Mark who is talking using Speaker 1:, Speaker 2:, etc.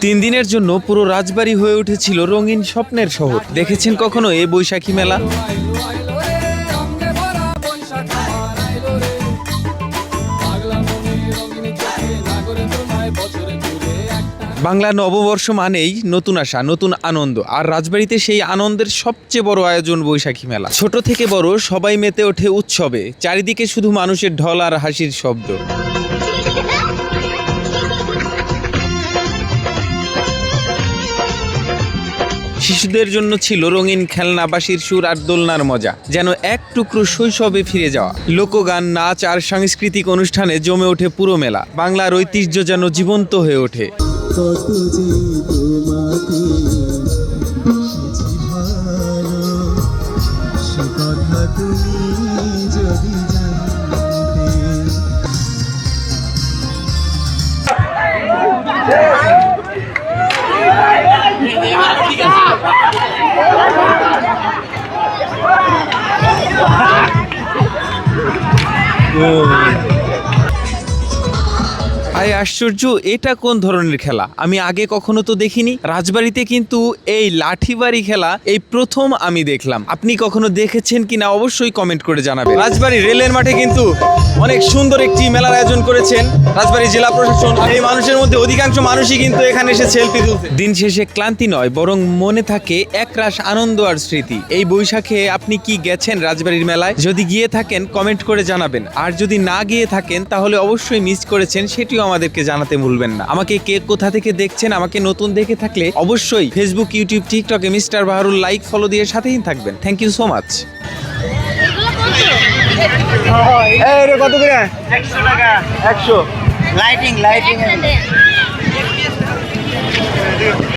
Speaker 1: 3 দিনের জন্য পুরো রাজবাড়ী হয়ে উঠেছিল রঙিন স্বপ্নের শহর। দেখেছেন কখনো এই বৈশাখী মেলা? বাংলা নববর্ষ মানেই নতুন আশা, নতুন আনন্দ। আর রাজবাড়ীতে সেই আনন্দের সবচেয়ে বড় আয়োজন বৈশাখী মেলা। ছোট থেকে বড় সবাই মেতে ওঠে উৎসবে। চারিদিকে শুধু মানুষের ঢল আর হাসির শব্দ। শিশুদের জন্য ছিল রঙিন খেলনা, বাঁশির সুর আর দোলনার মজা, যেন এক টুকরো শৈশবে ফিরে যাওয়া। লোকগান, নাচ আর সাংস্কৃতিক অনুষ্ঠানে জমে ওঠে পুরো মেলা। বাংলার ঐতিহ্য যেন জীবন্ত হয়ে ওঠে। আয় আশ্চর্য, এটা কোন ধরনের খেলা? আমি আগে কখনো তো দেখিনি। রাজবাড়িতে কিন্তু এই লাঠিবাড়ি খেলা এই প্রথম আমি দেখলাম। আপনি কখনো দেখেছেন কিনা অবশ্যই কমেন্ট করে জানাবেন। রাজবাড়ী রেলের মাঠে কিন্তু অনেক সুন্দর একটি মেলার আয়োজন করেছেন রাজবাড়ী জেলা প্রশাসন। এই মানুষের মধ্যে অধিকাংশ মানুষই কিন্তু এখানে এসে সেলফি তুলছে। দিন শেষে ক্লান্তি নয়, বরং মনে থাকে একরাশ আনন্দ আর স্মৃতি। এই বৈশাখে আপনি কি গেছেন রাজবাড়ির মেলায়? যদি গিয়ে থাকেন কমেন্ট করে জানাবেন। আর যদি না গিয়ে থাকেন তাহলে অবশ্যই মিস করেছেন, সেটিও আমাদেরকে জানাতে ভুলবেন না। আমাকে কে কোথা থেকে দেখছেন, আমাকে নতুন দেখে থাকলে অবশ্যই ফেসবুক, ইউটিউব, টিকটকে মিস্টার বাহারুল লাইক ফলো দিয়ে সাথেই থাকবেন। Thank you so much.
Speaker 2: কত করে? 100 টাকা। 100 লাইটিং